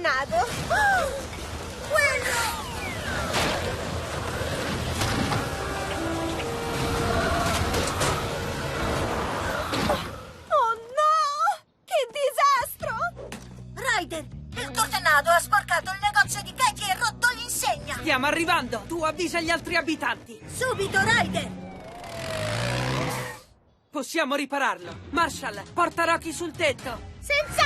tornado! Quello! Oh no! Che disastro! Ryder, il tornado ha sporcato il negozio di Katie e rotto l'insegna! Stiamo arrivando! Tu avvisa gli altri abitanti! Subito, Ryder! Possiamo ripararlo! Marshall, porta Rocky sul tetto! Senz'altro!